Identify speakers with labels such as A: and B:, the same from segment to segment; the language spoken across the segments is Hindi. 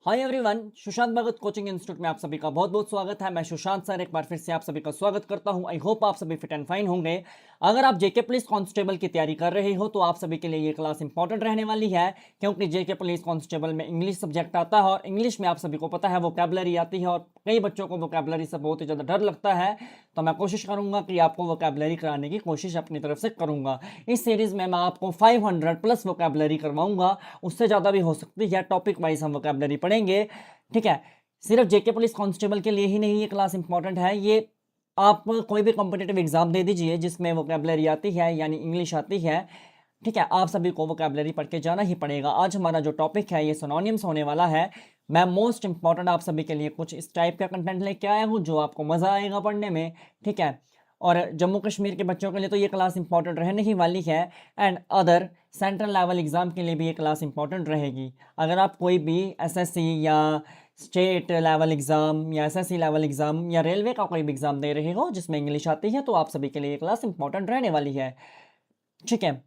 A: हाय एवरीवन, सुशांत भगत कोचिंग इंस्टीट्यूट में आप सभी का बहुत बहुत स्वागत है। मैं सुशांत सर एक बार फिर से आप सभी का स्वागत करता हूं। आई होप आप सभी फिट एंड फाइन होंगे। अगर आप जेके पुलिस कांस्टेबल की तैयारी कर रहे हो तो आप सभी के लिए ये क्लास इंपॉर्टेंट रहने वाली है, क्योंकि जेके पुलिस कांस्टेबल में इंग्लिश सब्जेक्ट आता है और इंग्लिश में आप सभी को पता है वोकैबुलरी आती है और कई बच्चों को वोकैबुलरी से बहुत ही ज़्यादा डर लगता है। तो मैं कोशिश करूंगा कि आपको वोकैबुलरी कराने की कोशिश अपनी तरफ से करूंगा। इस सीरीज में मैं आपको 500 प्लस वोकैबुलरी करवाऊंगा, उससे ज़्यादा भी हो सकती है। टॉपिक वाइज हम वोकैबुलरी पढ़ेंगे, ठीक है। सिर्फ जेके पुलिस कांस्टेबल के लिए ही नहीं ये क्लास इंपॉर्टेंट है, ये आप कोई भी कॉम्पिटेटिव एग्जाम दे दीजिए जिसमें वोकैबुलरी आती है यानी इंग्लिश आती है, ठीक है। आप सभी को वोकैबुलरी पढ़ के जाना ही पड़ेगा। आज हमारा जो टॉपिक है ये सिनोनिम्स होने वाला है। मैं मोस्ट इंपॉर्टेंट आप सभी के लिए कुछ इस टाइप का कंटेंट लेके आया हूँ जो आपको मज़ा आएगा पढ़ने में, ठीक है। और जम्मू कश्मीर के बच्चों के लिए तो ये क्लास इंपॉर्टेंट रहने ही वाली है, and other central level exam के लिए भी ये क्लास इंपॉर्टेंट रहेगी। अगर आप कोई भी एसएससी या स्टेट लेवल एग्ज़ाम या एसएससी लेवल एग्ज़ाम या रेलवे का कोई भी एग्ज़ाम दे रहे हो जिसमें इंग्लिश आती है तो आप सभी के लिए ये क्लास इंपॉर्टेंट रहने वाली है, ठीक है।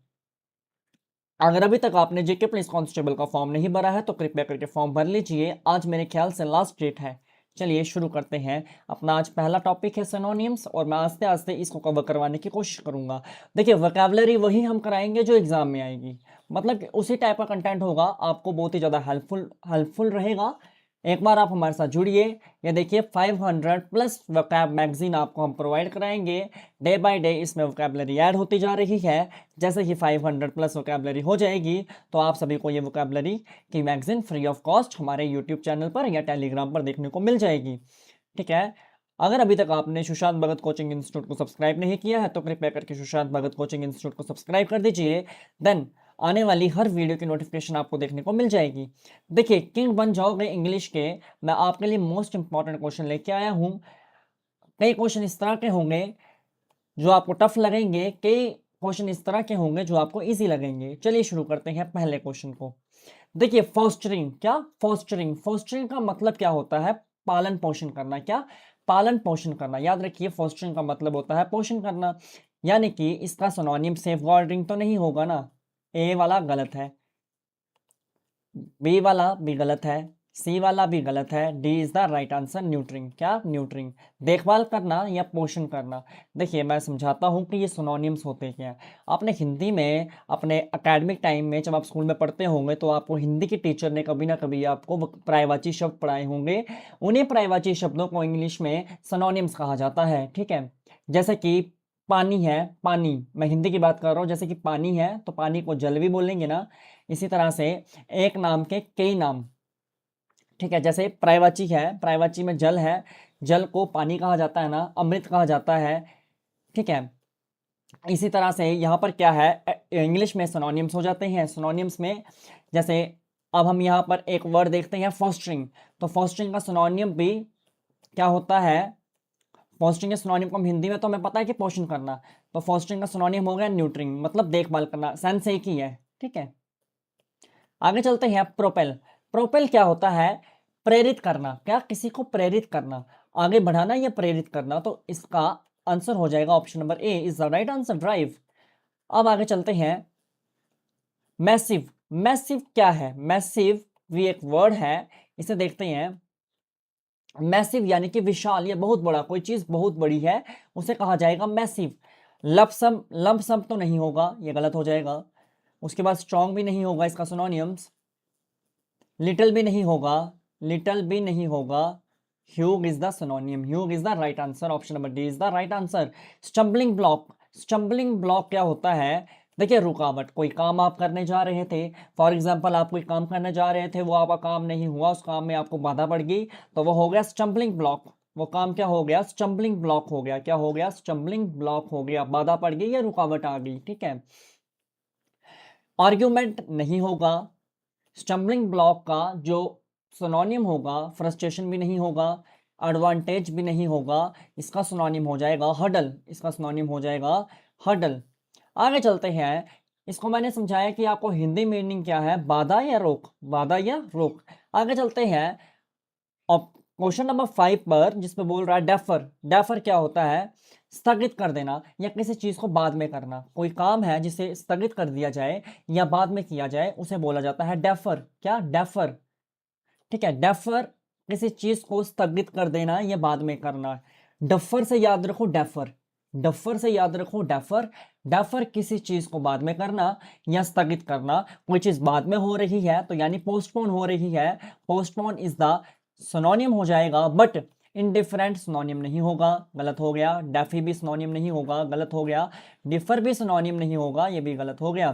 A: अगर अभी तक आपने जेके पुलिस कांस्टेबल का फॉर्म नहीं भरा है तो कृपया करके फॉर्म भर लीजिए। आज मेरे ख्याल से लास्ट डेट है। चलिए शुरू करते हैं। अपना आज पहला टॉपिक है सिनोनिम्स और मैं आस्ते आस्ते इसको कवर करवाने की कोशिश करूंगा। देखिए, वोकैबुलरी वही हम कराएंगे जो एग्जाम में आएगी, मतलब कि उसी टाइप का कंटेंट होगा, आपको बहुत ही ज़्यादा हेल्पफुल रहेगा। एक बार आप हमारे साथ जुड़िए। ये देखिए 500 प्लस वोकैब मैगजीन आपको हम प्रोवाइड कराएंगे। डे बाय डे इसमें वोकैबुलरी ऐड होती जा रही है। जैसे ही 500 प्लस वोकैबुलरी हो जाएगी तो आप सभी को ये वोकैबुलरी की मैगजीन फ्री ऑफ कॉस्ट हमारे यूट्यूब चैनल पर या टेलीग्राम पर देखने को मिल जाएगी, ठीक है। अगर अभी तक आपने सुशांत भगत कोचिंग इंस्टीट्यूट को सब्सक्राइब नहीं किया है तो कृपया करके सुशांत भगत कोचिंग इंस्टीट्यूट को सब्सक्राइब कर दीजिए। देन आने वाली हर वीडियो की नोटिफिकेशन आपको देखने को मिल जाएगी। देखिए, किंग बन जाओगे इंग्लिश के, मैं आपके लिए मोस्ट इंपॉर्टेंट क्वेश्चन लेके आया हूँ। कई क्वेश्चन इस तरह के होंगे जो आपको टफ लगेंगे, कई क्वेश्चन इस तरह के होंगे जो आपको इजी लगेंगे। चलिए शुरू करते हैं पहले क्वेश्चन को। देखिए, फोस्टरिंग, क्या फोस्टरिंग, फोस्टरिंग का मतलब क्या होता है? पालन पोषण करना। क्या? पालन पोषण करना। याद रखिए, फोस्टरिंग का मतलब होता है पोषण करना, यानी कि इसका सिनोनिम सेफ गार्डिंग तो नहीं होगा ना। ए वाला गलत है, बी वाला भी गलत है, सी वाला भी गलत है, D is the right answer nurturing. क्या? न्यूट्रिंग। देखभाल करना या पोषण करना। देखिए, मैं समझाता हूँ कि ये सिनोनिम्स होते क्या हैं। आपने हिंदी में अपने एकेडमिक टाइम में जब आप स्कूल में पढ़ते होंगे तो आपको हिंदी की टीचर ने कभी ना कभी आपको पर्यायवाची शब्द पढ़ाए होंगे। उन्हीं पर्यायवाची शब्दों को इंग्लिश में सिनोनिम्स कहा जाता है, ठीक है। जैसे कि पानी है, पानी, मैं हिंदी की बात कर रहा हूँ। जैसे कि पानी है तो पानी को जल भी बोलेंगे ना। इसी तरह से एक नाम के कई नाम, ठीक है। जैसे पर्यायवाची है, पर्यायवाची में जल है, जल को पानी कहा जाता है ना, अमृत कहा जाता है, ठीक है। इसी तरह से यहाँ पर क्या है, इंग्लिश में सिनोनिम्स हो जाते हैं। सिनोनिम्स में जैसे अब हम यहाँ पर एक वर्ड देखते हैं फोस्टरिंग, तो फोस्टरिंग का सिनोनिम भी क्या होता है? फोस्टरिंग के सिनोनिम को हम हिंदी में तो हमें पता है कि पोषण करना, तो फोस्टरिंग का सिनोनिम हो गया न्यूट्रिंग, मतलब देखभाल करना। सेंस एक ही है, ठीक है। आगे चलते हैं। प्रोपेल, प्रोपेल क्या होता है? प्रेरित करना। क्या? किसी को प्रेरित करना, आगे बढ़ाना या प्रेरित करना। तो इसका आंसर हो जाएगा option number A is the right answer, drive. अब आगे चलते हैं। मैसिव, मैसिव क्या है? मैसिव भी एक वर्ड है, इसे देखते हैं। मैसिव यानी कि विशाल या बहुत बड़ा, कोई चीज बहुत बड़ी है उसे कहा जाएगा मैसिव। लपसम, लमसम तो नहीं होगा, ये गलत हो जाएगा। उसके बाद स्ट्रॉन्ग भी नहीं होगा इसका सिनोनिम्स। लिटिल भी नहीं होगा, लिटिल भी नहीं होगा। Hugh is the synonym, Hugh is the right answer, option number D is the right answer. Stumbling block, stumbling block क्या होता है? देखिए, रुकावट, कोई काम आप करने जा रहे थे, फॉर एग्जांपल आप कोई काम करने जा रहे थे, वो आपका काम नहीं हुआ, उस काम में आपको बाधा पड़ गई, तो वो हो गया स्टम्बलिंग ब्लॉक। वो काम क्या हो गया? स्टम्बलिंग ब्लॉक हो गया। क्या हो गया? स्टम्बलिंग ब्लॉक हो गया, बाधा पड़ गई या रुकावट आ गई, ठीक है। आर्ग्यूमेंट नहीं होगा। स्टम्बलिंग ब्लॉक का जो सिनोनिम होगा, फ्रस्ट्रेशन भी नहीं होगा, एडवांटेज भी नहीं होगा, इसका सिनोनिम हो जाएगा हडल, इसका सिनोनिम हो जाएगा हडल। आगे चलते हैं। इसको मैंने समझाया कि आपको हिंदी मीनिंग क्या है, बाधा या रोक, बाधा या रोक। आगे चलते हैं और क्वेश्चन नंबर 5 पर, जिसमें बोल रहा है डेफर। डेफर क्या होता है? स्थगित कर देना या किसी चीज को बाद में करना। कोई काम है जिसे स्थगित कर दिया जाए या बाद में किया जाए उसे बोला जाता है डेफर। क्या? डेफर, ठीक है, डेफर किसी चीज को स्थगित कर देना या बाद में करना। डफर से याद रखो डेफर, डफर से याद रखो डेफर, डेफर किसी चीज को बाद में करना या स्थगित करना। कोई चीज बाद में हो रही है तो यानी पोस्टपोन हो रही है, पोस्टपोन इज द सिनोनिम हो जाएगा, बट इनडिफरेंट सिनोनिम नहीं होगा, गलत हो गया। डेफी भी सिनोनिम नहीं होगा, गलत हो गया। डिफर भी सिनोनिम नहीं होगा, ये भी गलत हो गया।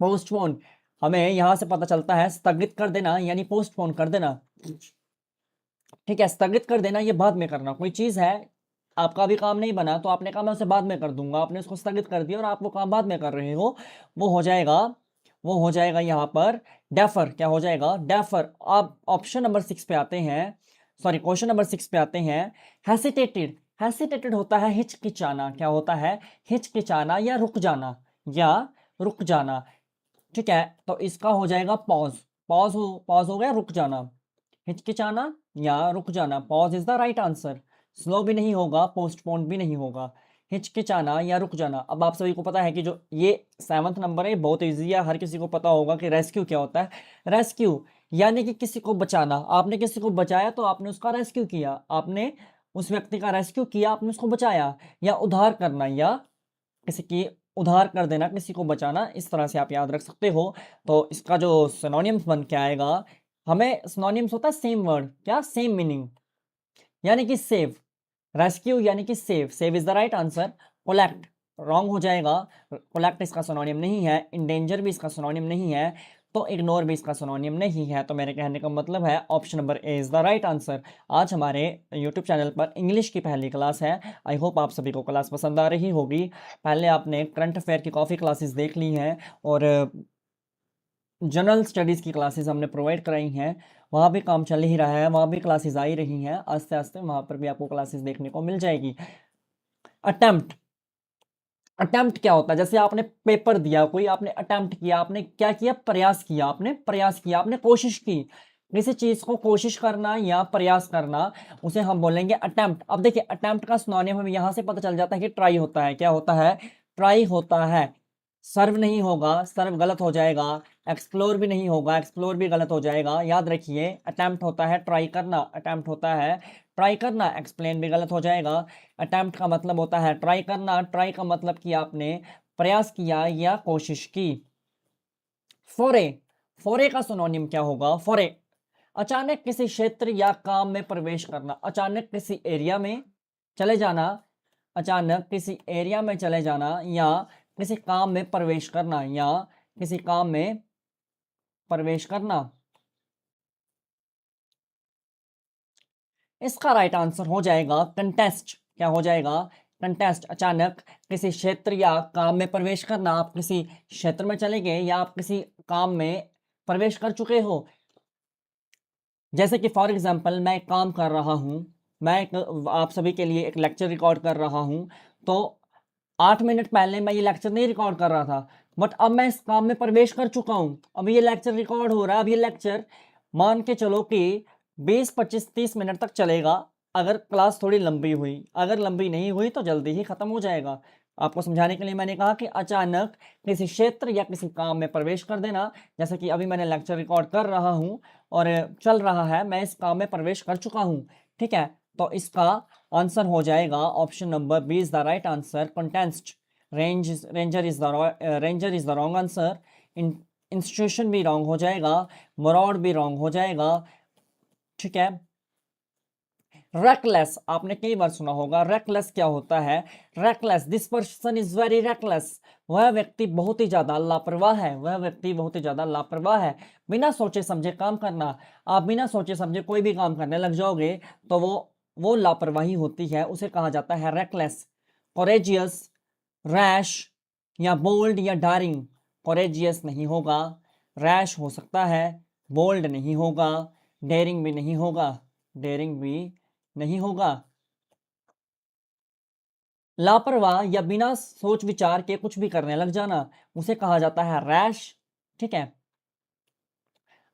A: पोस्टपोन हमें यहां से पता चलता है स्थगित कर देना यानी पोस्टपोन कर देना। ठीक है, स्थगित कर देना ये बाद में करना। कोई चीज है, आपका भी काम नहीं बना तो आपने कहा मैं उसे बाद में कर दूंगा, आपने उसको स्थगित कर दिया और आप वो काम बाद में कर रहे हो, वो हो जाएगा, वो हो जाएगा यहाँ पर डेफर। क्या हो जाएगा? डेफर। अब ऑप्शन नंबर 6 पे आते हैं, सॉरी क्वेश्चन नंबर 6 पे आते हैं। हेसिटेटेड, हेसिटेटेड होता है हिचकिचाना। क्या होता है? हिचकिचाना या रुक जाना, या रुक जाना। ठीक है, तो इसका हो जाएगा पॉज। पॉज हो गया, रुक जाना। हिचकिचाना या रुक जाना, pause is the right answer. Slow भी नहीं होगा, पोस्टपोन भी नहीं होगा, हिचकिचाना या रुक जाना। अब आप सभी को पता है कि जो ये 7वां नंबर है बहुत इजी है, हर किसी को पता होगा कि रेस्क्यू क्या होता है। रेस्क्यू यानी कि किसी को बचाना। आपने किसी को बचाया तो आपने उसका रेस्क्यू किया, आपने उस व्यक्ति का रेस्क्यू किया, आपने उसको बचाया। या उद्धार करना, या किसी की उद्धार कर देना, किसी को बचाना, इस तरह से आप याद रख सकते हो। तो इसका जो सिनोनिम्स बन के आएगा, हमें सिनोनिम्स होता है सेम वर्ड, क्या सेम मीनिंग, यानी कि सेव। रेस्क्यू यानी कि save, save is the right answer. Collect रॉन्ग हो जाएगा, कोलैक्ट इसका सिनोनिम नहीं है। इंडेंजर भी इसका सिनोनिम नहीं है, तो इग्नोर भी इसका सिनोनिम नहीं है। तो मेरे कहने का मतलब है option number A is the right answer. आज हमारे यूट्यूब चैनल पर इंग्लिश की पहली क्लास है। आई होप आप सभी को क्लास पसंद आ रही होगी। पहले आपने करंट अफेयर की काफ़ी क्लासेस देख ली हैं और जनरल स्टडीज़ की क्लासेस हमने प्रोवाइड कराई हैं, वहाँ भी काम चल ही रहा है, वहाँ भी क्लासेस आ ही रही हैं। आस्ते आस्ते वहाँ पर भी आपको क्लासेस देखने को मिल जाएगी। अटेम्प्ट, अटेम्प्ट क्या होता है? जैसे आपने पेपर दिया, कोई आपने अटेम्प्ट किया, आपने क्या किया? प्रयास किया, आपने प्रयास किया, आपने कोशिश की। किसी चीज को कोशिश करना या प्रयास करना, उसे हम बोलेंगे अटेम्प्ट। अब देखिए अटेम्प्ट का सिनोनिम हमें यहां से पता चल जाता है कि ट्राई होता है। क्या होता है? ट्राई होता है। सर्व नहीं होगा, सर्व गलत हो जाएगा। एक्सप्लोर भी नहीं होगा, एक्सप्लोर भी गलत हो जाएगा। याद रखिए अटेम्प्ट होता है ट्राई करना, अटेम्प्ट होता है ट्राई करना। एक्सप्लेन भी गलत हो जाएगा। अटेम्प्ट का मतलब होता है ट्राई करना, ट्राई का मतलब कि आपने प्रयास किया या कोशिश की। फोरे, फोरे का सिनोनिम क्या होगा? फोरे अचानक किसी क्षेत्र या काम में प्रवेश करना, अचानक किसी एरिया में चले जाना, अचानक किसी एरिया में चले जाना, या किसी काम में प्रवेश करना, या किसी काम में प्रवेश करना। इसका राइट आंसर हो जाएगा कंटेस्ट। क्या हो जाएगा? कंटेस्ट। अचानक किसी क्षेत्र या काम में प्रवेश करना। आप किसी क्षेत्र में चले गए या आप किसी काम में प्रवेश कर चुके हो। जैसे कि फॉर एग्जांपल मैं एक काम कर रहा हूँ, मैं आप सभी के लिए एक लेक्चर रिकॉर्ड कर रहा हूँ, तो 8 मिनट पहले मैं ये लेक्चर नहीं रिकॉर्ड कर रहा था, बट अब मैं इस काम में प्रवेश कर चुका हूँ। अब ये लेक्चर रिकॉर्ड हो रहा है। अब ये लेक्चर मान के चलो कि 20, 25, 30 मिनट तक चलेगा, अगर क्लास थोड़ी लंबी हुई। अगर लंबी नहीं हुई तो जल्दी ही खत्म हो जाएगा। आपको समझाने के लिए मैंने कहा कि अचानक किसी क्षेत्र या किसी काम में प्रवेश कर देना। जैसे कि अभी मैंने लेक्चर रिकॉर्ड कर रहा हूँ और चल रहा है, मैं इस काम में प्रवेश कर चुका हूँ। ठीक है, तो इसका आंसर हो जाएगा option number B is the right answer. Contest, ranger is the wrong answer. Institution भी रॉन्ग हो जाएगा, मरॉड भी रॉन्ग हो जाएगा। ठीक है, रेकलेस आपने कई बार सुना होगा। रेकलेस क्या होता है? Reckless, this person is very reckless. वह व्यक्ति बहुत ही ज्यादा लापरवाह है, वह व्यक्ति बहुत ही ज्यादा लापरवाह है। बिना सोचे समझे काम करना, आप बिना सोचे समझे कोई भी काम करने लग जाओगे तो वो लापरवाही होती है, उसे कहा जाता है रेकलेस। कोरेजियस, रैश या बोल्ड या डारिंग। कोरेजियस नहीं होगा, रैश हो सकता है, बोल्ड नहीं होगा, डेयरिंग भी नहीं होगा, डेयरिंग भी नहीं होगा। लापरवाह या बिना सोच विचार के कुछ भी करने लग जाना, उसे कहा जाता है रैश। ठीक है,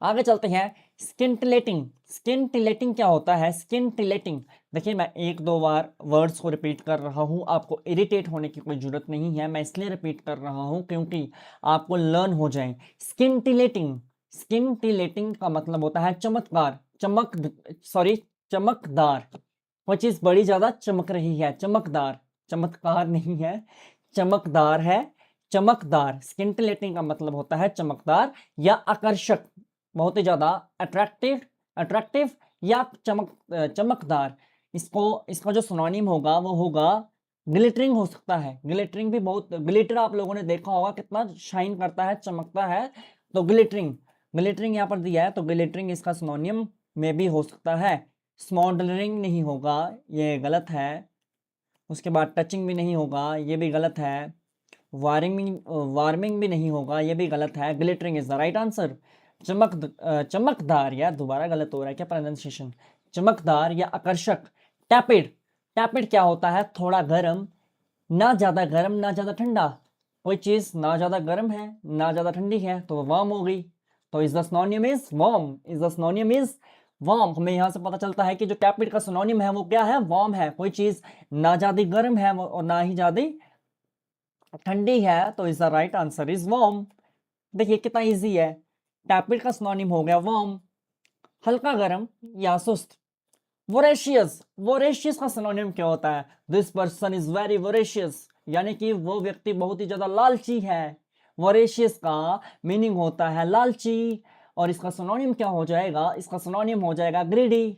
A: आगे चलते हैं। स्किंटिलेटिंग, स्किंटिलेटिंग क्या होता है? स्किंटिलेटिंग, देखिए मैं एक दो बार वर्ड्स को रिपीट कर रहा हूं, आपको इरिटेट होने की कोई जरूरत नहीं है। मैं इसलिए रिपीट कर रहा हूं क्योंकि आपको लर्न हो जाए। स्किंटिलेटिंग, स्किंटिलेटिंग का मतलब होता है चमत्कार, चमकदार। कोई चीज बड़ी ज्यादा चमक रही है, चमकदार, चमत्कार नहीं है, चमकदार है, चमकदार। स्किंटिलेटिंग का मतलब होता है चमकदार या आकर्षक, बहुत ही ज्यादा अट्रैक्टिव, अट्रैक्टिव या चमकदार। इसका जो सिनोनिम होगा वो होगा ग्लिटरिंग हो सकता है। ग्लिटरिंग भी बहुत, ग्लिटर आप लोगों ने देखा होगा कितना शाइन करता है, चमकता है, तो ग्लिटरिंग, ग्लिटरिंग यहाँ पर दिया है तो ग्लिटरिंग इसका सिनोनिम में भी हो सकता है। स्मॉडलरिंग नहीं होगा, ये गलत है। उसके बाद टचिंग भी नहीं होगा, ये भी गलत है। वार्मिंग भी नहीं होगा, ये भी गलत है। Glittering is the right answer. चमकदार, यार दोबारा गलत हो रहा है क्या प्रोनाउंसिएशन, चमकदार या आकर्षक। टैपिड, टैपिड क्या होता है, थोड़ा गर्म, ना ज्यादा गर्म ना ज्यादा ठंडा। कोई चीज ना ज्यादा गर्म है ना ज्यादा ठंडी है तो वार्म हो गई, तो is the synonym is warm, is the synonym is warm. हमें यहाँ से पता चलता है कि जो टैपिड का सिनोनिम है वो क्या है, वार्म है। कोई चीज ना ज्यादा गर्म है और ना ही ज्यादा ठंडी है, तो is the right answer is warm. देखिए कितना इजी है, टैपिड का सिनोनिम हो गया वार्म, हल्का गर्म या सुस्त। वोरेशियस, वोरेशियस का सिनोनिम क्या होता है, this person is very voracious, यानी कि वो व्यक्ति बहुत ही ज्यादा लालची है। वोरेशियस का मीनिंग होता है लालची, और इसका सिनोनिम क्या हो जाएगा, इसका सिनोनिम हो जाएगा ग्रीडी।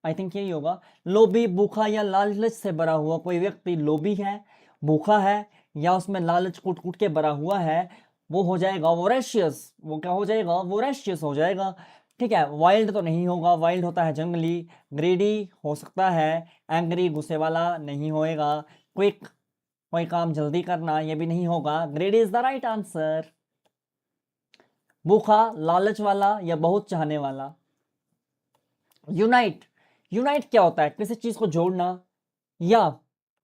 A: आई थिंक यही होगा। लोभी, भूखा या लालच से भरा हुआ। कोई व्यक्ति लोभी है, भूखा है, या उसमें लालच कूट कूट के भरा हुआ है, वो हो जाएगा वोरेशियस। वो क्या हो जाएगा, वोरेशियस हो जाएगा। ठीक है, वाइल्ड तो नहीं होगा, वाइल्ड होता है जंगली। ग्रीडी हो सकता है, एंग्री गुस्से वाला नहीं होएगा। क्विक, कोई काम जल्दी करना, ये भी नहीं होगा। Greedy is the right answer. भूखा, लालच वाला या बहुत चाहने वाला। यूनाइट, यूनाइट क्या होता है, किसी चीज को जोड़ना, या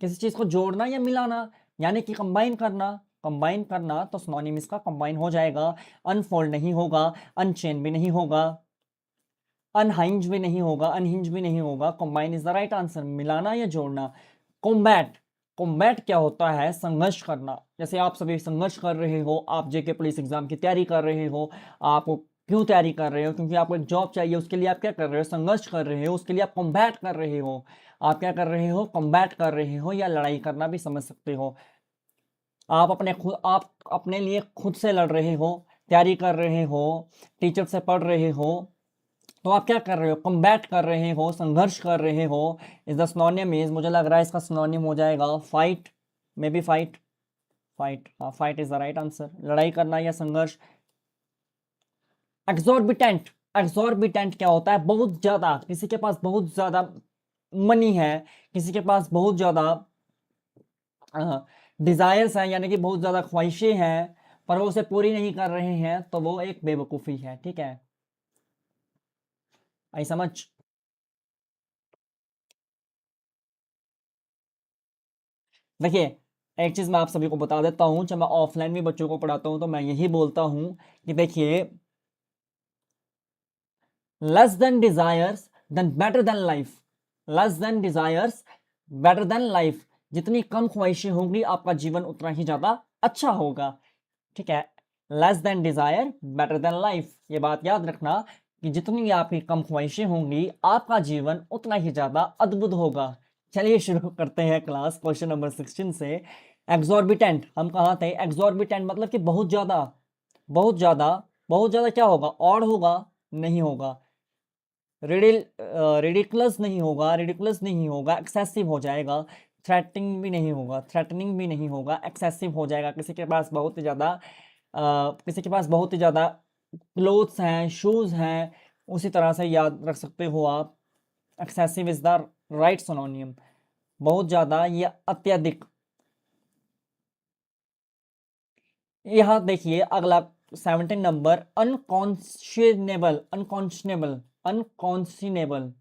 A: किसी चीज को जोड़ना या मिलाना, यानी कि कंबाइन करना। कंबाइन करना तो सिनोनिम इसका कंबाइन हो जाएगा। अनफोल्ड नहीं होगा, अनचेन भी नहीं होगा, अनहिंज भी नहीं होगा, अनहिंज भी नहीं होगा। Combine is the right answer, मिलाना या जोड़ना। कॉम्बैट, कॉम्बैट क्या होता है, संघर्ष करना। जैसे आप सभी संघर्ष कर रहे हो, आप जेके पुलिस एग्जाम की तैयारी कर रहे हो। आप क्यों तैयारी कर रहे हो, क्योंकि आपको एक जॉब चाहिए, उसके लिए आप क्या कर रहे हो, संघर्ष कर रहे हो, उसके लिए आप कॉम्बैट कर रहे हो। आप क्या कर रहे हो, कॉम्बैट कर रहे हो, या लड़ाई करना भी समझ सकते हो। आप अपने लिए खुद से लड़ रहे हो, तैयारी कर रहे हो, टीचर से पढ़ रहे हो, तो आप क्या कर रहे हो, कम्बैट कर रहे हो, संघर्ष कर रहे हो। इज द सिनोनिम इज, मुझे लग रहा है इसका सिनोनिम हो जाएगा fight, may be fight, fight, हाँ fight is the right answer, लड़ाई करना या संघर्ष। एक्सॉर्बिटेंट, एक्सॉर्बिटेंट क्या होता है, बहुत ज्यादा, किसी के पास बहुत ज्यादा मनी है, किसी के पास बहुत ज्यादा डिजायर्स हैं, यानी कि बहुत ज्यादा ख्वाहिशें हैं, पर वो उसे पूरी नहीं कर रहे हैं, तो वो एक बेवकूफ़ी है। ठीक है, आई समझ। देखिए एक चीज मैं आप सभी को बता देता हूं, जब मैं ऑफलाइन भी बच्चों को पढ़ाता हूं तो मैं यही बोलता हूं कि देखिए, less than desires than better than life, less than desires better than life. जितनी कम ख्वाहिशें होंगी आपका जीवन उतना ही ज्यादा अच्छा होगा। ठीक है, less than desire better than life, ये बात याद रखना कि जितनी आपकी कम ख्वाहिशें होंगी आपका जीवन उतना ही ज्यादा अद्भुत होगा। चलिए शुरू करते हैं क्लास क्वेश्चन नंबर 16 से। एग्जॉर्बिटेंट, हम कहाँ थे, एग्जॉर्बिटेंट मतलब कि बहुत ज्यादा, बहुत ज्यादा, बहुत ज्यादा क्या होगा, ऑड होगा, नहीं होगा। रिडिकुलस नहीं होगा, रिडिकुलस नहीं होगा, एक्सेसिव हो जाएगा। थ्रेटनिंग भी नहीं होगा, थ्रेटनिंग भी नहीं होगा, एक्सेसिव हो जाएगा। किसी के पास बहुत ही ज़्यादा किसी के पास बहुत ही ज़्यादा क्लोथ्स हैं, शूज़ हैं, उसी तरह से याद रख सकते हो आप। एक्सेसिव इज द राइट सिनोनियम, बहुत ज़्यादा या अत्यधिक। यहाँ देखिए अगला 17 नंबर, अनकॉन्शिनेबल, अनकॉन्शिनेबल, अनकॉन्शिनेबल।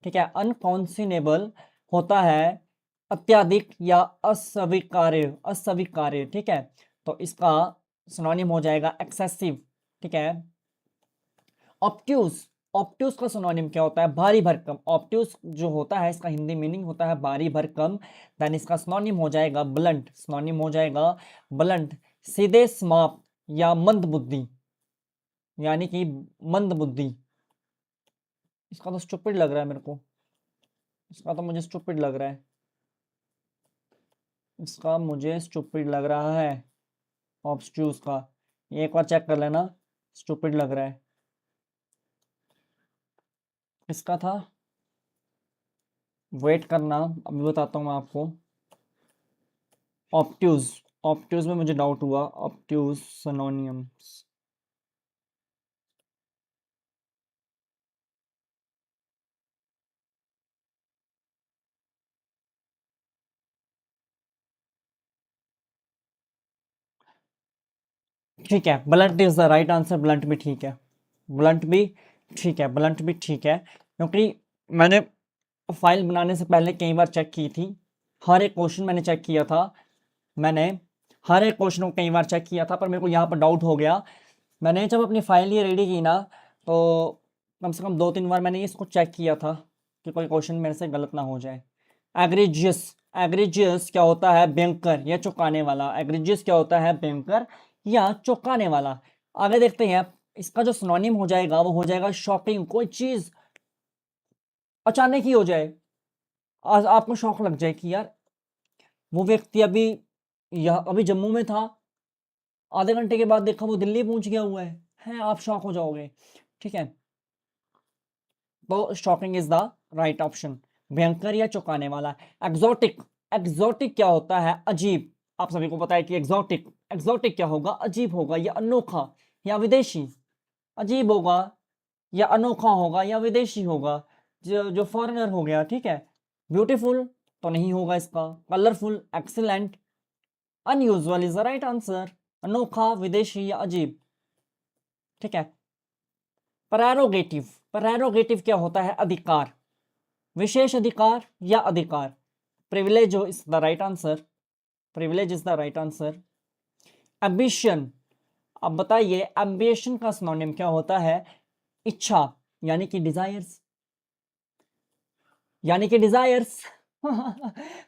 A: ठीक है, अनकॉन्शिनेबल होता है अत्यधिक या अस्वीकार्य, अस्वीकार्य। ठीक है, तो इसका सिनोनिम हो जाएगा एक्सेसिव। ठीक है, ऑब्ट्यूज, ऑब्ट्यूज का सिनोनिम क्या होता है, भारी भरकम। ऑब्ट्यूज जो होता है इसका हिंदी मीनिंग होता है भारी भरकम, देन इसका सिनोनिम हो जाएगा ब्लंट, सिनोनिम हो जाएगा ब्लंट। सीधे समाप्त या मंद बुद्धि, यानी कि मंद बुद्धि। इसका तो स्टूपिड लग रहा है मेरे को, इसका तो मुझे स्टूपिड लग रहा है, इसका मुझे स्टूपिड लग रहा है। ऑब्स्ट्यूज का ये एक बार चेक कर लेना, स्टूपिड लग रहा है। इसका था, वेट करना, अभी बताता हूँ मैं आपको। ऑब्ट्यूज, ऑब्ट्यूज में मुझे डाउट हुआ। ऑब्ट्यूज सिनोनिम्स, ठीक है, blunt is the right answer. Blunt भी ठीक है, ब्लंट भी ठीक है, ब्लंट भी ठीक है, क्योंकि मैंने फाइल बनाने से पहले कई बार चेक की थी, हर एक क्वेश्चन मैंने चेक किया था, मैंने हर एक क्वेश्चन को कई बार चेक किया था, पर मेरे को यहाँ पर डाउट हो गया। मैंने जब अपनी फाइल ये रेडी की ना, तो कम से कम 2-3 बार मैंने इसको चेक किया था कि कोई क्वेश्चन मेरे से गलत ना हो जाए। एग्रीजियस, एग्रीजियस क्या होता है? भयंकर या चौंकाने वाला। एग्रीजियस क्या होता है? भयंकर या चौंकाने वाला। आगे देखते हैं, इसका जो सिनोनिम हो जाएगा वो हो जाएगा शॉकिंग। कोई चीज अचानक ही हो जाए, आज आपको शौक लग जाए कि यार वो व्यक्ति अभी जम्मू में था, आधे घंटे के बाद देखा वो दिल्ली पहुंच गया हुआ है, आप शॉक हो जाओगे। ठीक है, तो shocking is the right option, भयंकर या चौंकाने वाला। एक्सोटिक, एक्सोटिक क्या होता है? अजीब। आप सभी को पता है कि एक्सोटिक, एक्सोटिक क्या होगा? अजीब होगा या अनोखा या विदेशी। अजीब होगा या अनोखा होगा या विदेशी होगा, जो फॉरेनर हो गया। ठीक है, ब्यूटीफुल तो नहीं होगा इसका, colourful, excellent, unusual is the right answer. अनोखा, विदेशी या अजीब। ठीक है, प्रेरोगेटिव, प्रेरोगेटिव क्या होता है? अधिकार, विशेष अधिकार या अधिकार। Privilege is the right answer, privilege is the right answer. Ambition, अब बताइए एम्बिशन का सिनोनिम क्या होता है? इच्छा, यानी कि डिजायर्स, यानी कि डिजायर्स।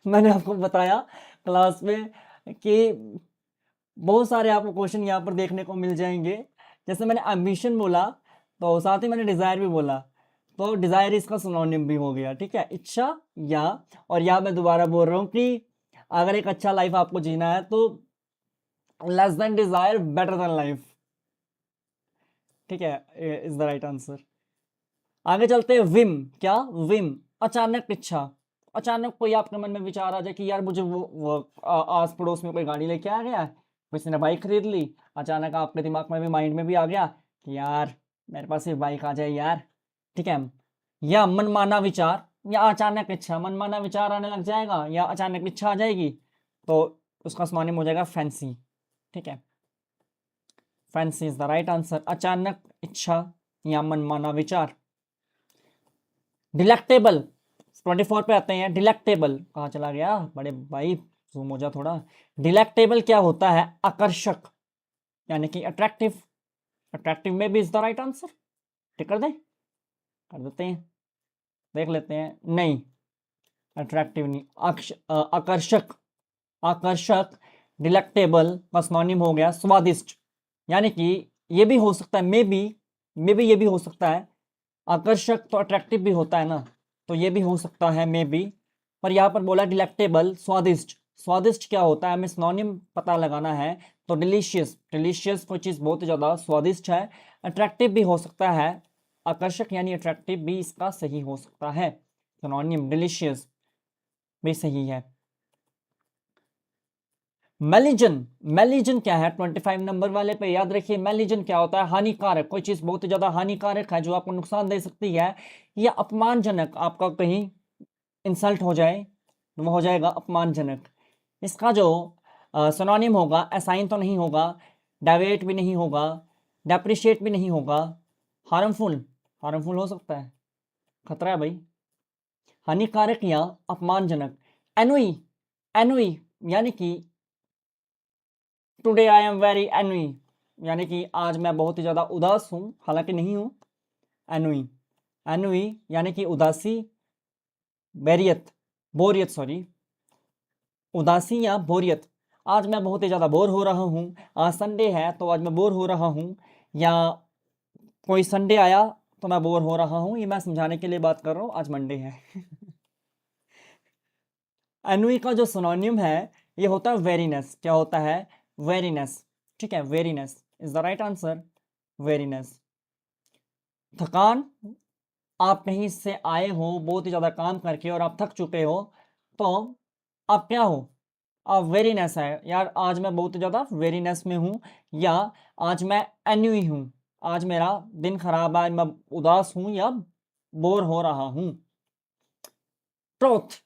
A: मैंने आपको बताया क्लास में कि बहुत सारे आपको क्वेश्चन यहाँ पर देखने को मिल जाएंगे। जैसे मैंने एम्बिशन बोला तो साथ ही मैंने डिजायर भी बोला, तो डिजायर इसका सिनोनिम भी हो गया। ठीक है, इच्छा या, और या मैं दोबारा बोल रहा हूँ कि अगर एक अच्छा लाइफ आपको जीना है तो less than desire better than life. ठीक है, इज द राइट आंसर। आगे चलते हैं, विम, क्या? विम, अचानक इच्छा। अचानक कोई आपके मन में विचार आ जाए कि यार मुझे वो आस पड़ोस में कोई गाड़ी लेके आ गया, किसी ने बाइक खरीद ली, अचानक आपके दिमाग में भी, माइंड में भी आ गया कि यार मेरे पास सिर्फ बाइक आ जाए यार। ठीक है, या मनमाना विचार या अचानक इच्छा, मनमाना विचार आने लग जाएगा या अचानक इच्छा आ जाएगी, तो उसका सिनोनिम हो जाएगा फैंसी। ठीक है, fancy is the right answer, अचानक इच्छा या मनमाना विचार। डिलेक्टेबल, 24 पे आते हैं। डिलेक्टेबल कहाँ चला गया बड़े भाई, जूम हो जा थोड़ा। डिलेक्टेबल क्या होता है? आकर्षक, यानी कि अट्रैक्टिव। अट्रैक्टिव में भी इज द राइट आंसर। ठीक कर दे, कर देते हैं, देख लेते हैं। नहीं, अट्रैक्टिव नहीं, आकर्षक, आकर्षक। डिलेक्टेबल का सिनोनिम हो गया स्वादिष्ट, यानी कि ये भी हो सकता है, मे बी ये भी हो सकता है। आकर्षक तो अट्रैक्टिव भी होता है ना, तो ये भी हो सकता है मे बी, पर यहाँ पर बोला डिलेक्टेबल, स्वादिष्ट। स्वादिष्ट क्या होता है, हमें सिनोनिम पता लगाना है, तो डिलीशियस, डिलीशियस कोई चीज़ बहुत ही ज़्यादा स्वादिष्ट है। अट्रैक्टिव भी हो सकता है, आकर्षक यानी अट्रैक्टिव भी इसका सही हो सकता है। सिनोनिम डिलीशियस भी सही है। मेलिजन, मेलिजन क्या है? 25 नंबर वाले पे याद रखिए, मेलिजन क्या होता है? हानिकारक, कोई चीज बहुत ही ज्यादा हानिकारक है जो आपको नुकसान दे सकती है, या अपमानजनक, आपका कहीं इंसल्ट हो जाए तो वो हो जाएगा अपमानजनक। इसका जो सिनोनिम होगा, असाइन तो नहीं होगा, डेविएट भी नहीं होगा, डेप्रिशिएट भी नहीं होगा, हार्मफुल, हार्मफुल हो सकता है, खतरा है भाई। हानिकारक या अपमानजनक। एनुई, एनुई यानी कि टुडे आई एम वेरी एनुई, यानी कि आज मैं बहुत ही ज़्यादा उदास हूँ, हालांकि नहीं हूँ। एनुई, एनुई यानी कि उदासी, बैरियत, बोरियत, सॉरी, उदासी या बोरियत। आज मैं बहुत ही ज़्यादा बोर हो रहा हूँ, आज संडे है तो आज मैं बोर हो रहा हूँ, या कोई संडे आया तो मैं बोर हो रहा हूँ, ये मैं समझाने के लिए बात कर रहा हूँ, आज मंडे है। एनुई का जो सिनोनिम है ये होता है वेरीनेस। क्या होता है? वेरीनेस। ठीक है, weariness is the right answer, weariness. थकान, आप कहीं से आए हो बहुत ही ज्यादा काम करके और आप थक चुके हो, तो आप क्या हो? आप वेरीनेस है यार, आज मैं बहुत ही ज्यादा वेरीनेस में हूं, या आज मैं एन्यूई हूं, आज मेरा दिन खराब है, मैं उदास हूं या बोर हो रहा हूं। ट्रोथ,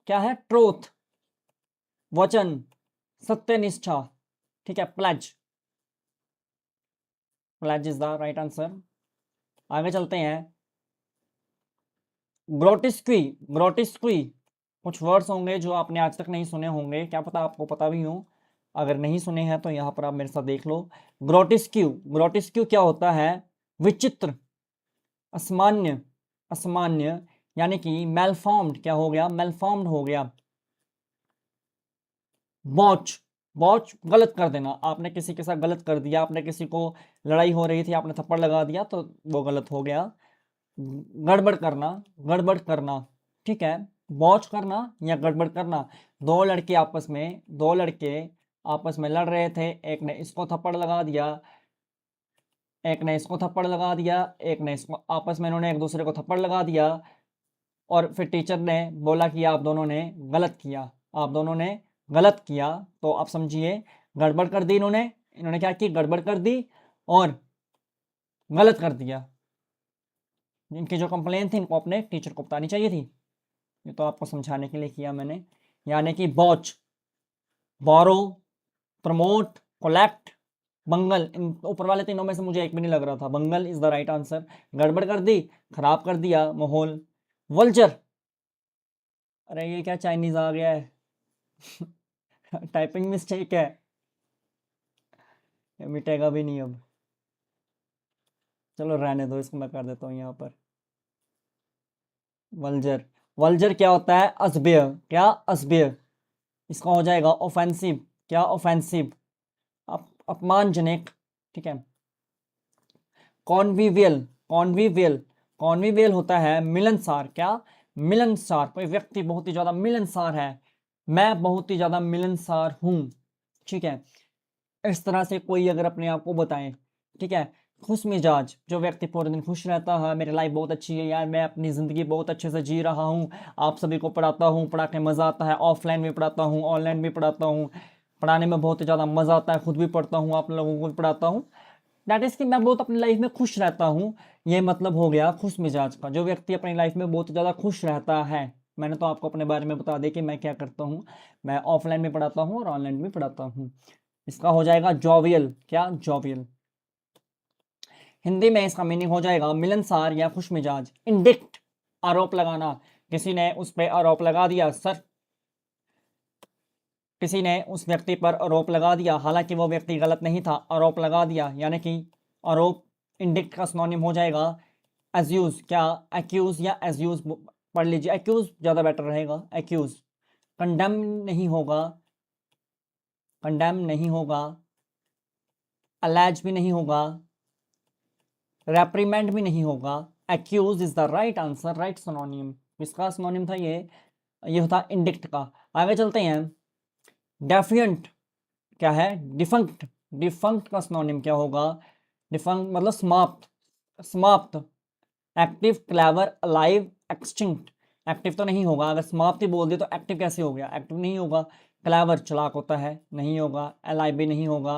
A: क्या है? ट्रोथ, वचन, सत्यनिष्ठा। ठीक है, pledge, pledge is the right answer. आगे चलते हैं। ग्रोटिस्क्वी, ग्रोटिस्क्वी, कुछ वर्ड्स होंगे जो आपने आज तक नहीं सुने होंगे, क्या पता आपको पता भी हो। अगर नहीं सुने हैं तो यहाँ पर आप मेरे साथ देख लो। ग्रोटिस्क्यू, ग्रोटिस्क्यू क्या होता है? विचित्र, असामान्य, असामान्य, यानी कि मेलफॉर्म्ड। क्या हो गया? मेलफॉर्म्ड हो गया। बॉच, बॉच गलत कर देना, आपने किसी के साथ गलत कर दिया, आपने किसी को, लड़ाई हो रही थी, आपने थप्पड़ लगा दिया तो वो गलत हो गया। गड़बड़ करना, गड़बड़ करना। ठीक है, बॉच करना या गड़बड़ करना। दो लड़के आपस में, दो लड़के आपस में लड़ रहे थे, एक ने इसको थप्पड़ लगा दिया, एक ने इसको थप्पड़ लगा दिया, एक ने इसको, आपस में इन्होंने एक दूसरे को थप्पड़ लगा दिया, और फिर टीचर ने बोला कि आप दोनों ने गलत किया, आप दोनों ने गलत किया। तो आप समझिए, गड़बड़ कर दी इन्होंने, इन्होंने क्या की? गड़बड़ कर दी और गलत कर दिया। इनकी जो कंप्लेन थी इनको अपने टीचर को बतानी चाहिए थी। ये तो आपको समझाने के लिए किया मैंने। यानी कि बॉच, बोरो, प्रमोट, कोलेक्ट, बंगल, इन ऊपर वाले तीनों में से मुझे एक भी नहीं लग रहा था। बंगल इज द राइट आंसर। गड़बड़ कर दी, खराब कर दिया माहौल। वल्चर, अरे ये क्या चाइनीज आ गया है? टाइपिंग मिस्टेक है, ये मिटेगा भी नहीं अब। चलो रहने दो, इसको मैं कर देता हूँ यहाँ पर। वल्जर, वल्जर क्या होता है? असभ्य, क्या? असभ्य। इसका हो जाएगा ऑफेंसिव। क्या? ऑफेंसिव, अपमानजनक। ठीक है। कॉन्विवियल, कॉन्विवियल, कॉन्विवियल होता है मिलनसार। क्या? मिलनसार, कोई व्यक्ति बहुत ही ज्यादा मिलनसार है, मैं बहुत ही ज्यादा मिलनसार हूं। ठीक है, इस तरह से कोई अगर अपने आप को बताए। ठीक है। खुश मिजाज, जो व्यक्ति पूरे दिन खुश रहता है, मेरी लाइफ बहुत अच्छी है यार, मैं अपनी ज़िंदगी बहुत अच्छे से जी रहा हूँ, आप सभी को पढ़ाता हूँ, पढ़ा के मज़ा आता है, ऑफलाइन भी पढ़ाता हूँ, ऑनलाइन भी पढ़ाता हूँ, पढ़ाने में बहुत ही ज़्यादा मज़ा आता है, खुद भी पढ़ता हूँ, आप लोगों को भी पढ़ाता हूँ। दैट इज़ कि मैं बहुत अपनी लाइफ में खुश रहता हूँ। ये मतलब हो गया खुश मिजाज का। जो व्यक्ति अपनी लाइफ में बहुत ज़्यादा खुश रहता है, मैंने तो आपको अपने बारे में बता दिया कि मैं क्या करता हूँ, मैं ऑफलाइन में पढ़ाता हूँ और ऑनलाइन भी पढ़ाता हूँ। इसका हो जाएगा जॉवियल। क्या? जॉवियल। हिंदी में इसका मीनिंग हो जाएगा मिलनसार या खुश मिजाज। इंडिक्ट, आरोप लगाना, किसी ने उस पर आरोप लगा दिया, सर किसी ने उस व्यक्ति पर आरोप लगा दिया, हालांकि वो व्यक्ति गलत नहीं था, आरोप लगा दिया, यानी कि आरोप। इंडिक्ट का सिनोनिम हो जाएगा एज्यूज। क्या? एक्यूज या एज्यूज पढ़ लीजिए, एक्यूज ज़्यादा बेटर रहेगा, एक्यूज। कंडेम नहीं होगा, कंडेम नहीं होगा, अलेज भी नहीं होगा, रेप्रीमेंड भी नहीं होगा, accuse is the right answer, right synonym. इसका सिनोनिम था ये होता इंडिक्ट का। आगे चलते हैं। डेफिएंट क्या है? डिफंक्ट, डिफंक्ट का सिनोनिम क्या होगा? डिफंक्ट मतलब समाप्त, समाप्त। Active, clever, alive, extinct. Active तो नहीं होगा, अगर समाप्ति बोल दे तो एक्टिव कैसे हो गया? एक्टिव नहीं होगा। क्लेवर चालाक होता है, नहीं होगा। अलाइव भी नहीं होगा,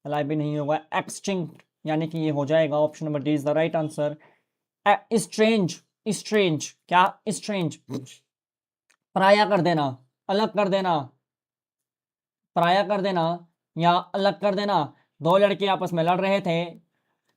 A: अलाइव भी नहीं होगा। एक्सटिंक्ट, यानी कि ये हो जाएगा option number D is the right answer. Strange, strange, क्या? स्ट्रेंज, पराया कर देना, अलग कर देना, पराया कर देना या अलग कर देना। दो लड़के आपस में लड़ रहे थे,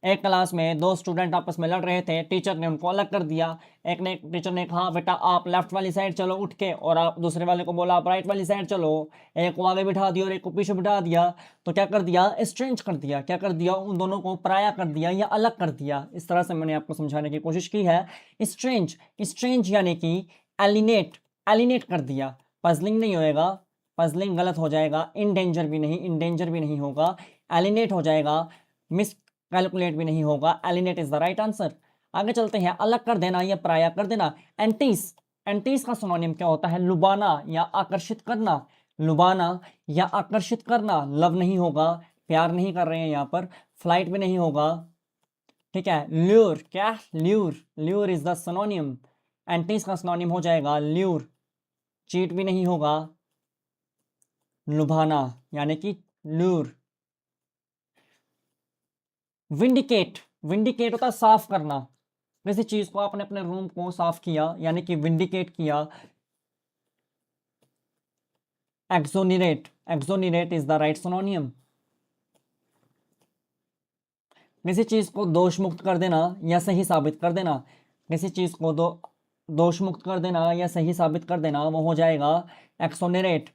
A: एक क्लास में दो स्टूडेंट आपस में लड़ रहे थे, टीचर ने उनको अलग कर दिया। टीचर ने कहा बेटा आप लेफ्ट वाली साइड चलो उठ के, और आप दूसरे वाले को बोला आप राइट वाली साइड चलो। एक को आगे बिठा दिया और एक को पीछे बिठा दिया, तो क्या कर दिया? स्ट्रेंज कर दिया। क्या कर दिया? उन दोनों को पराया कर दिया या अलग कर दिया। इस तरह से मैंने आपको समझाने की कोशिश की है। स्ट्रेंज, स्ट्रेंज यानी कि एलिनेट, एलिनेट कर दिया। पजलिंग नहीं होएगा, पजलिंग गलत हो जाएगा। इन डेंजर भी नहीं, इन डेंजर भी नहीं होगा, एलिनेट हो जाएगा। मिस कैलकुलेट भी नहीं होगा, एलिनेट इज द राइट आंसर। आगे चलते हैं, अलग कर देना या पराया कर देना। एंटीस, एंटीस का सिनोनिम क्या होता है? लुभाना या आकर्षित करना। लुभाना या आकर्षित करना, लव नहीं होगा, प्यार नहीं कर रहे हैं यहाँ पर, फ्लाइट भी नहीं होगा, ठीक है। ल्यूर, क्या? Lure, lure is the synonym. Entice का सिनोनिम हो जाएगा ल्यूर। चीट भी नहीं होगा, लुभाना यानी कि ल्यूर। विंडिकेट, विंडिकेट होता है साफ करना। किसी चीज को आपने अपने रूम को साफ किया यानी कि विंडिकेट किया। एक्सोनिरेट, एक्सोनिरेट इज द राइट सिनोनिम। किसी चीज को दोष मुक्त कर देना या सही साबित कर देना। किसी चीज को दोष मुक्त कर देना या सही साबित कर देना, वो हो जाएगा एक्सोनिरेट।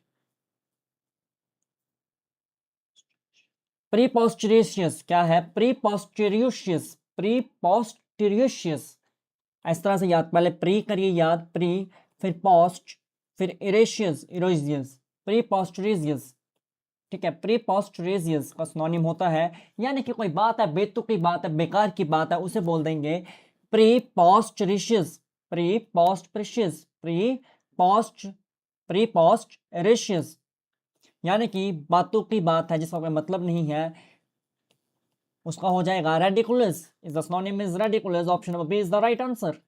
A: प्रीपोस्टेरियस क्या है? प्रीपोस्टेरियस, प्रीपोस्टेरियस। इस तरह से याद, पहले प्री करिए याद, प्री, फिर पोस्ट, फिर इरेशियस, इरोजियस, प्रीपोस्टेरियस, ठीक है। प्रीपोस्टेरियस का सिनोनिम होता है, यानी कि कोई बात है, बेतुकी बात है, बेकार की बात है, उसे बोल देंगे प्रीपोस्टेरियस, प्रीपोस्टेरियस, प्रीपोस्ट, प्रीपोस्टेरियस। यानी कि बातों की बात है जिसका कोई मतलब नहीं है, उसका हो जाएगा ridiculous. Is the synonym is ridiculous. Option number B is the right answer.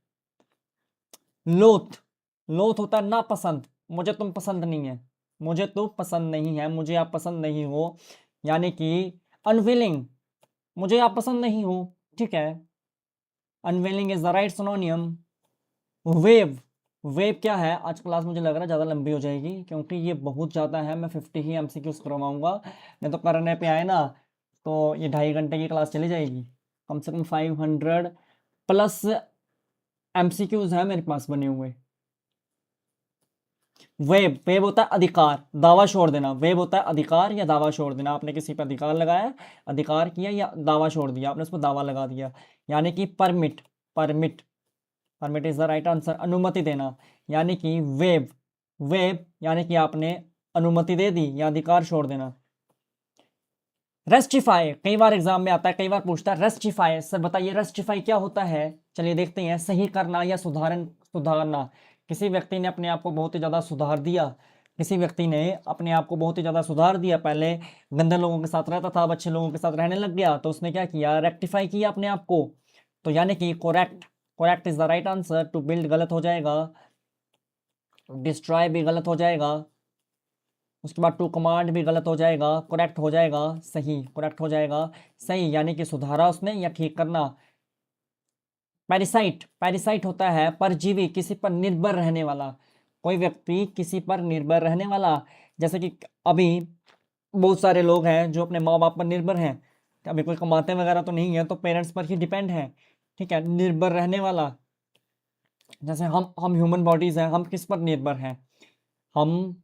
A: Loath, loath होता है नापसंद, मुझे तुम पसंद नहीं है, मुझे तो पसंद नहीं है, मुझे आप पसंद नहीं हो, यानी कि अनविलिंग, मुझे आप पसंद नहीं हो, ठीक है। Unwilling is the right सिनोनियम। Wave, wave क्या है? आज क्लास मुझे लग रहा है ज़्यादा लंबी हो जाएगी क्योंकि ये बहुत ज़्यादा है। मैं 50 ही एमसीक्यूज करवाऊंगा, नहीं तो करने पे आए ना तो ये 2.5 घंटे की क्लास चली जाएगी। कम से कम 500 प्लस एमसीक्यूज है मेरे पास बने हुए। वेब, वेब होता है अधिकार, दावा छोड़ देना। वेब होता है अधिकार या दावा छोड़ देना। आपने किसी पर अधिकार लगाया, अधिकार किया, या दावा छोड़ दिया, आपने उस पर दावा लगा दिया, यानी कि permit, permit, permit is the right answer. अनुमति देना यानी कि वेब, वेब यानी कि आपने अनुमति दे दी या अधिकार छोड़ देना। रेस्टिफाई, कई बार एग्जाम में आता है, कई बार पूछता है रेस्टिफाई। सर बताइए रेस्टिफाई क्या होता है? चलिए देखते हैं। सही करना या सुधारन, सुधारना। किसी व्यक्ति ने अपने आप को बहुत ही ज़्यादा सुधार दिया, किसी व्यक्ति ने अपने आप को बहुत ही ज़्यादा सुधार दिया। पहले गंदे लोगों के साथ रहता था, अब अच्छे लोगों के साथ रहने लग गया, तो उसने क्या किया? रेक्टिफाई किया अपने आप को। तो यानी कि correct, correct is the right answer. To build गलत हो जाएगा, डिस्ट्रॉय भी गलत हो जाएगा, उसके बाद टू कमांड भी गलत हो जाएगा, करेक्ट हो जाएगा सही, करेक्ट हो जाएगा सही, यानी कि सुधारा उसने या ठीक करना। पैरासाइट, पैरासाइट होता है परजीवी, किसी पर निर्भर रहने वाला। कोई व्यक्ति किसी पर निर्भर रहने वाला, जैसे कि अभी बहुत सारे लोग हैं जो अपने माँ बाप पर निर्भर हैं। अभी कोई कमाते वगैरह तो नहीं है, तो पेरेंट्स पर ही डिपेंड है, ठीक है। निर्भर रहने वाला, जैसे हम ह्यूमन बॉडीज हैं, हम किस पर निर्भर हैं? हम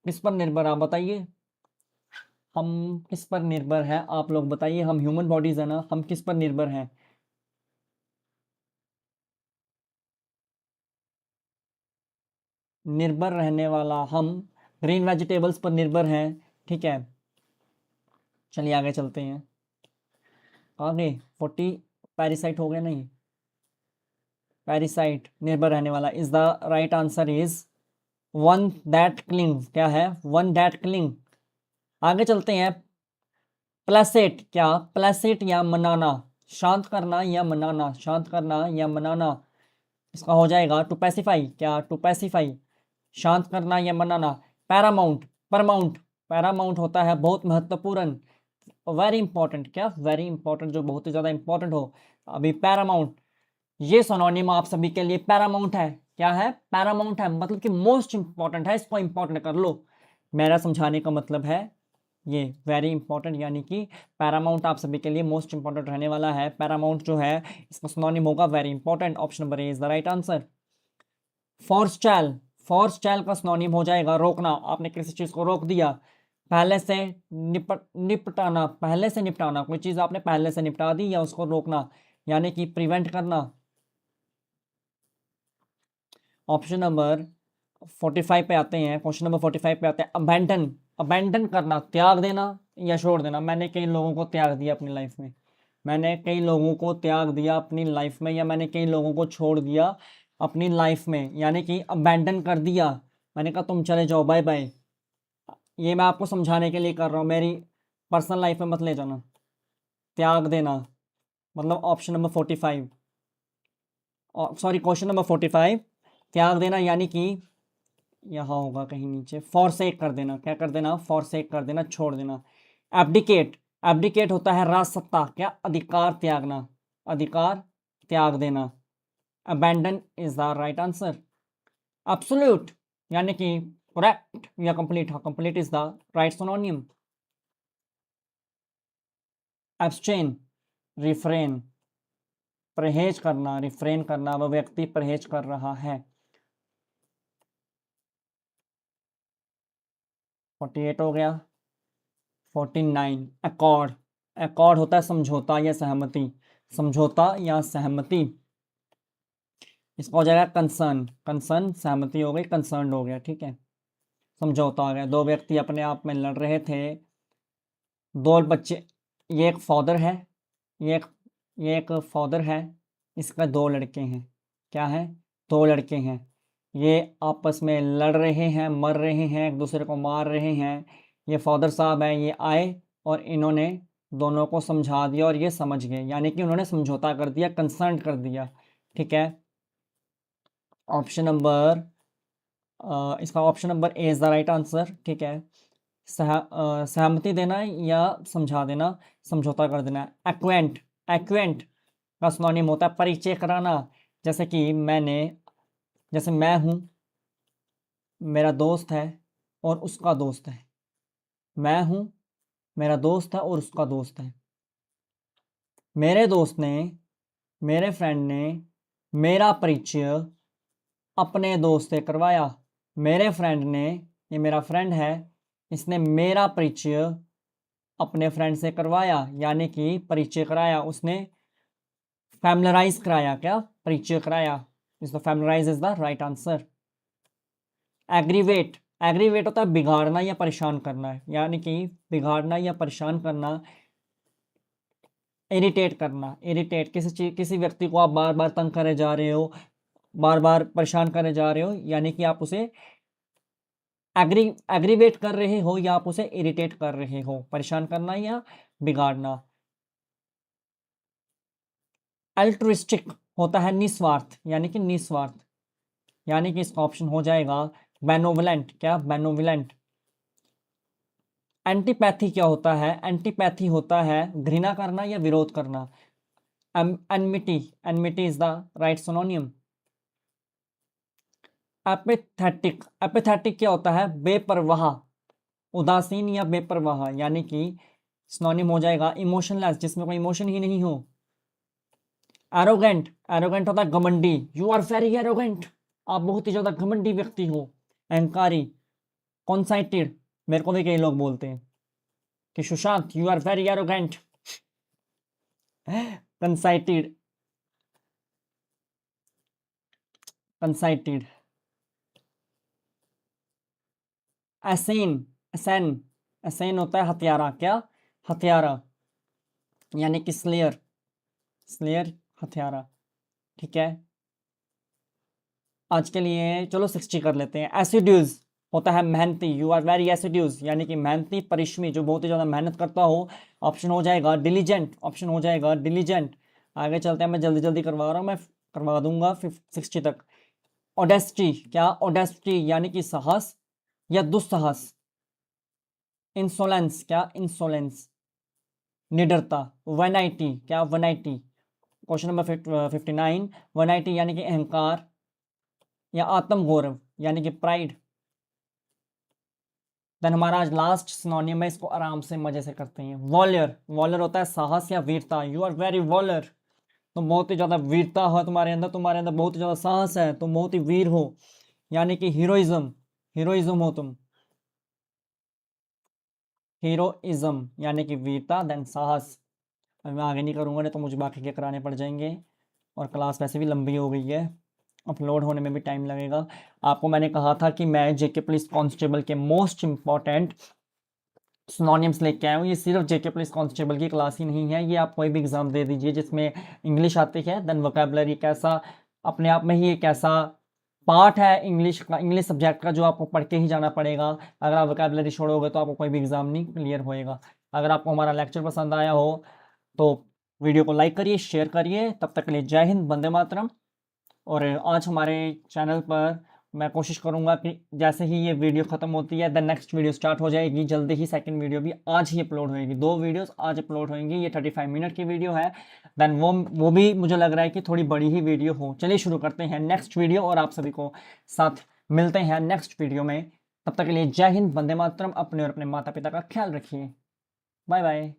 A: किस पर निर्भर, आप बताइए, हम किस पर निर्भर है? आप लोग बताइए। हम ह्यूमन बॉडीज है ना, हम किस पर निर्भर हैं? निर्भर रहने वाला हम ग्रीन वेजिटेबल्स पर निर्भर हैं, ठीक है। चलिए आगे चलते हैं। आगे 40 पैरासाइट हो गया नहीं? पैरासाइट निर्भर रहने वाला is the right answer is one that cling. क्या है? One that cling. आगे चलते हैं। प्लेसेट, क्या? प्लेसेट या मनाना, शांत करना या मनाना, शांत करना या मनाना, इसका हो जाएगा टू पैसिफाई। क्या? टू पैसिफाई, शांत करना या मनाना। पैरामाउंट, परमाउंट, पैरामाउंट होता है बहुत महत्वपूर्ण, वेरी इंपॉर्टेंट। क्या? वेरी इंपॉर्टेंट, जो बहुत ही ज़्यादा इंपॉर्टेंट हो। अभी पैरामाउंट, ये सिनोनिम आप सभी के लिए पैरामाउंट है। क्या है? पैरामाउंट है, मतलब कि मोस्ट इंपॉर्टेंट है, इसको इंपॉर्टेंट कर लो। मेरा समझाने का मतलब है ये वेरी इंपॉर्टेंट, यानी कि पैरामाउंट आप सभी के लिए मोस्ट इंपॉर्टेंट रहने वाला है। पैरामाउंट जो है इसका सिनोनिम होगा very important. Option number A is the right answer. Forestall, forestall का सिनोनिम हो जाएगा रोकना। आपने किसी चीज को रोक दिया, पहले से निपटाना, पहले से निपटाना, कोई चीज आपने पहले से निपटा दी या उसको रोकना, यानी कि प्रिवेंट करना। ऑप्शन नंबर 45 पे आते हैं, क्वेश्चन नंबर 45 पे आते हैं। अबैंडन, अबैंडन करना, त्याग देना या छोड़ देना। मैंने कई लोगों को त्याग दिया अपनी लाइफ में, मैंने कई लोगों को त्याग दिया अपनी लाइफ में, या मैंने कई लोगों को छोड़ दिया अपनी लाइफ में, यानी कि अबैंडन कर दिया। मैंने कहा तुम चले जाओ, बाय बाय। ये मैं आपको समझाने के लिए कर रहा हूँ, मेरी पर्सनल लाइफ में मत ले जाना। त्याग देना मतलब option number 45, sorry question number 45, त्याग देना यानी कि यहाँ होगा कहीं नीचे, फॉरसेक कर देना। क्या कर देना? फॉरसेक कर देना, छोड़ देना। एब्डिकेट, एब्डिकेट होता है राजसत्ता, क्या? अधिकार त्यागना, अधिकार त्याग देना। Abandon is the right answer. Absolute यानी कि करेक्ट या कंप्लीट, हाँ complete is the right synonym. Abstain, refrain, परहेज करना, रिफ्रेन करना, वह व्यक्ति परहेज कर रहा है। 48 हो गया। 49, अकॉर्ड, अकॉर्ड होता है समझौता या सहमति, समझौता या सहमति। इसका हो जाएगा कंसर्न, कंसर्न सहमति हो गई, कंसर्न हो गया, ठीक है। समझौता आ गया, दो व्यक्ति अपने आप में लड़ रहे थे, दो बच्चे, ये एक फादर है, ये एक फादर है, इसका दो लड़के हैं। क्या है? दो लड़के हैं, ये आपस में लड़ रहे हैं, मर रहे हैं, एक दूसरे को मार रहे हैं। ये फादर साहब हैं, ये आए और इन्होंने दोनों को समझा दिया और ये समझ गए, यानी कि उन्होंने समझौता कर दिया, कंसर्न कर दिया, ठीक है। ऑप्शन नंबर इसका option number A is the right answer, ठीक है। सहमति देना या समझा देना, समझौता कर देना। एक्वेंट, एक्वेंट का सिनोनिम होता है परिचय कराना। जैसे कि जैसे मैं हूँ, मेरा दोस्त है और उसका दोस्त है। मैं हूँ, मेरा दोस्त है और उसका दोस्त है। मेरे दोस्त ने, मेरे फ्रेंड ने मेरा परिचय अपने दोस्त से करवाया। मेरे फ्रेंड ने, ये मेरा फ्रेंड है, इसने मेरा परिचय अपने फ्रेंड से करवाया, यानी कि परिचय कराया, उसने फैमिलराइज कराया, क्या? परिचय कराया। इस the familiarise is the right answer. Aggravate, aggravate होता है बिगाड़ना या परेशान करना है, यानी कि बिगाड़ना या परेशान करना। इरिटेट करना, इरिटेट किसी चीज, किसी व्यक्ति को आप बार बार तंग करे जा रहे हो, बार बार परेशान करे जा रहे हो, यानी कि आप उसे एग्रीवेट कर रहे हो या आप उसे इरिटेट कर रहे हो, परेशान करना या बिगाड़ना। अल्ट्रुइस्टिक होता है निस्वार्थ, यानी कि निस्वार्थ, यानी कि इसका ऑप्शन हो जाएगा बेनोवलेंट। क्या? बेनोवलेंट। एंटीपैथी क्या होता है? एंटीपैथी होता है घृणा करना या विरोध करना। Enmity, enmity is the right synonym. Apathetic, apathetic क्या होता है? बेपरवाह, उदासीन या बेपरवाह, यानी कि सिनोनिम हो जाएगा इमोशनलेस, जिसमें कोई इमोशन ही नहीं हो। एरोगेंट, एरोगेंट होता है घमंडी, यू आर वेरी एरोगेंट, आप बहुत ही ज्यादा घमंडी व्यक्ति हो। अहंकारी। कॉन्साइटेड, मेरे को भी कई लोग बोलते हैं कि Sushant you are very arrogant. Conceited, conceited. Assassin, assassin, assassin होता है हत्यारा। क्या? हत्यारा, यानी कि स्लेयर, स्लेयर हत्यारा, ठीक है। आज के लिए चलो 60 कर लेते हैं। एसिड्यूज होता है मेहनती, यू आर वेरी एसिड्यूज, यानी कि मेहनती, परिश्रमी, जो बहुत ही ज़्यादा मेहनत करता हो। ऑप्शन हो जाएगा डिलीजेंट, ऑप्शन हो जाएगा डिलीजेंट। आगे चलते हैं, मैं जल्दी जल्दी करवा रहा हूँ, मैं करवा दूंगा 60 तक। ओडेस्टी, क्या? ओडेस्टी यानी कि साहस या दुस्साहस। इंसोलेंस, क्या? इंसोलेंस, निडरता। वैनाइटी, क्या? वैनाइटी। क्वेश्चन नंबर 59, वैनाइटी यानी कि अहंकार या आत्मगौरव, यानी कि प्राइड। देन हमारा आज लास्ट सिनोनिम है, इसको आराम से मजे से करते हैं। वॉलियर, वॉलियर होता है साहस या वीरता, यू आर वेरी वॉलियर, तुम बहुत ही ज्यादा वीरता हो तुम्हारे अंदर, तुम्हारे अंदर बहुत ही ज्यादा साहस है, तुम बहुत ही वीर हो, यानी कि हीरोइज्म, हीरोइज्म हो तुम। हीरोइज्म यानी कि वीरता, देन साहस। अब मैं आगे नहीं करूंगा, नहीं तो मुझे बाकी के कराने पड़ जाएंगे, और क्लास वैसे भी लंबी हो गई है, अपलोड होने में भी टाइम लगेगा। आपको मैंने कहा था कि मैं जेके पुलिस कांस्टेबल के मोस्ट इम्पॉर्टेंट सिनोनिम्स लेके आया हूँ। ये सिर्फ जेके पुलिस कांस्टेबल की क्लास ही नहीं है, ये आप कोई भी एग्जाम दे दीजिए जिसमें इंग्लिश आती है, देन वोकेबलरी कैसा अपने आप में ही एक ऐसा पार्ट है इंग्लिश का, इंग्लिश सब्जेक्ट का, जो आपको पढ़ के ही जाना पड़ेगा। अगर आप वोकेबलरी छोड़ोगे तो आपको कोई भी एग्जाम नहीं क्लियर होएगा। अगर आपको हमारा लेक्चर पसंद आया हो तो वीडियो को लाइक करिए, शेयर करिए। तब तक के लिए जय हिंद, वंदे मातरम। और आज हमारे चैनल पर मैं कोशिश करूंगा कि जैसे ही ये वीडियो ख़त्म होती है, द नेक्स्ट वीडियो स्टार्ट हो जाएगी। जल्दी ही सेकंड वीडियो भी आज ही अपलोड होएगी। 2 वीडियोस आज अपलोड होंगी। ये 35 मिनट की वीडियो है, देन वो भी मुझे लग रहा है कि थोड़ी बड़ी ही वीडियो हो। चलिए शुरू करते हैं नेक्स्ट वीडियो, और आप सभी को साथ मिलते हैं नेक्स्ट वीडियो में। तब तक के लिए जय हिंद, वंदे मातरम। अपने और अपने माता पिता का ख्याल रखिए। Bye bye.